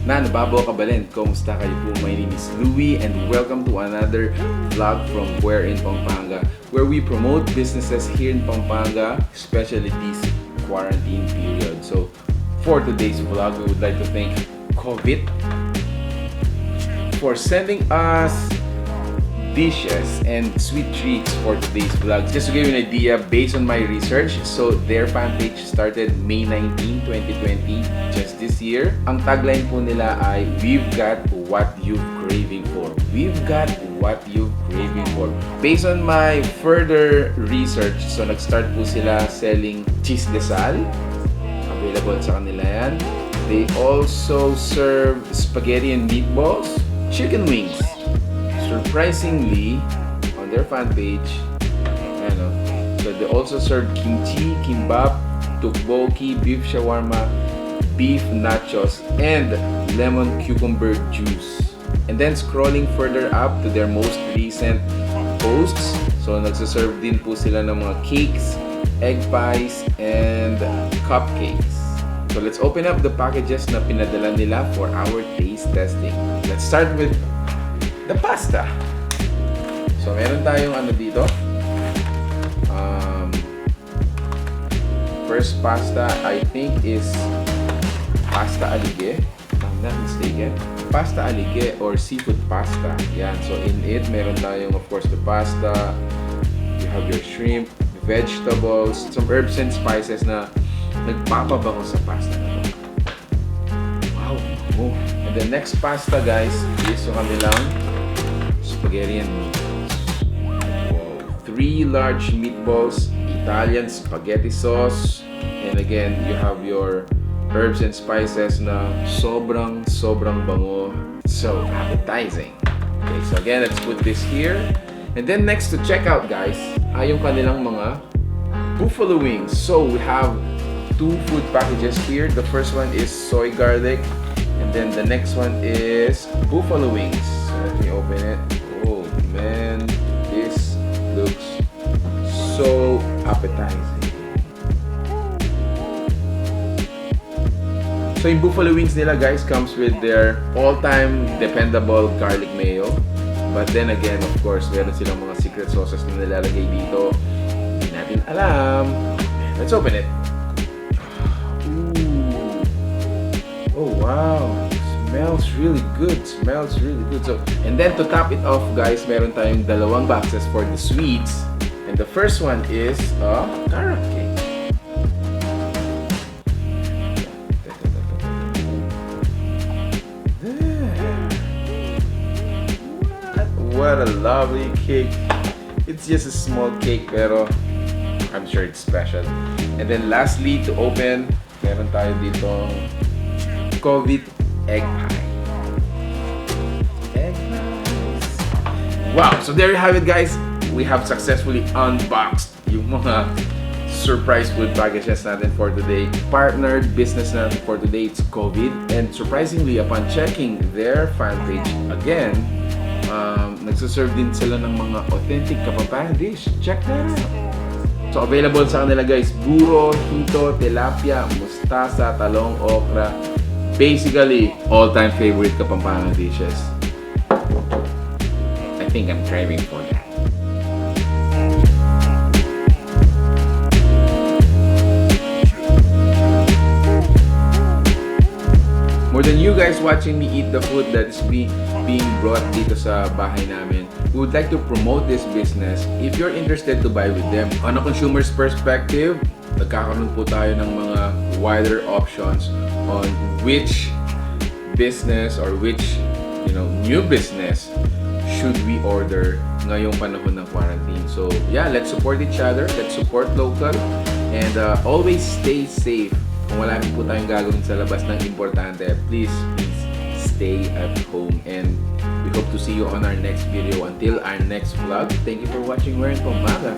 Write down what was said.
Na nababaw kabalin, kumusta kayo po? My name is Louie and welcome to another vlog from Where in Pampanga, where we promote businesses here in Pampanga, especially this quarantine period. So for today's vlog, we would like to thank Coveat for sending us dishes and sweet treats for today's vlog. Just to give you an idea, based on my research, so their fan page started May 19, 2020, just this year. Ang tagline po nila ay, "We've got what you've craving for." We've got what you've craving for. Based on my further research, so nag-start po sila selling cheese de sal. Available sa kanila yan. They also serve spaghetti and meatballs, chicken wings. Surprisingly, on their fan page, so they also serve kimchi, kimbap, tteokbokki, beef shawarma, beef nachos, and lemon cucumber juice. And then scrolling further up to their most recent posts, so nagsaserve din po sila ng mga cakes, egg pies, and cupcakes. So let's open up the packages na pinadala nila for our taste testing. Let's start with the pasta. So meron tayong ano dito. First pasta I think is pasta alige. If I'm not mistaken. Pasta alige or seafood pasta. Yan. So in it meron tayong of course the pasta. You have your shrimp, vegetables, some herbs and spices na nagpapabango sa pasta na to. Wow. Oh. And the next pasta guys is yung kanilang spaghetti and meatballs. Wow. 3 large meatballs, Italian spaghetti sauce, and again you have your herbs and spices na sobrang bango, so appetizing. Okay, so again let's put this here, and then next to check out guys ay yung kanilang mga buffalo wings. So we have 2 food packages here. The first one is soy garlic, and then the next one is buffalo wings. So let me open it. Oh man, this looks so appetizing. So yung buffalo wings nila guys comes with their all-time dependable garlic mayo. But then again, of course, meron silang mga secret sauces na nilalagay dito. Hindi natin alam. Let's open it. Ooh. Oh wow. Smells really good. So, and then to top it off guys, meron tayong dalawang boxes for the sweets. And the first one is a carrot cake. What a lovely cake. It's just a small cake pero I'm sure it's special. And then lastly, to open, meron tayo dito Coveat egg pie. Egg pies. Wow! So there you have it guys. We have successfully unboxed yung mga surprise food packages natin for today. Partnered business natin for today, it's Coveat. And surprisingly, upon checking their fan page again, nagsaserve din sila ng mga authentic Kapampangan dish. Check that out. So available sa kanila guys, buro, hito, tilapia, mustasa, talong, okra. Basically, all-time favorite Kapampangan dishes. I think I'm craving for that. More than you guys watching me eat the food that is being brought dito sa bahay namin, we would like to promote this business. If you're interested to buy with them, on a consumer's perspective, nagkakaroon po tayo ng mga wider options on which business or which new business should we order ngayong panahon ng quarantine. So yeah, let's support each other, let's support local, and always stay safe. Kung wala rin po tayong gagawin sa labas ng importante, please stay at home, and we hope to see you on our next video. Until our next vlog, thank you for watching Where in Pampanga.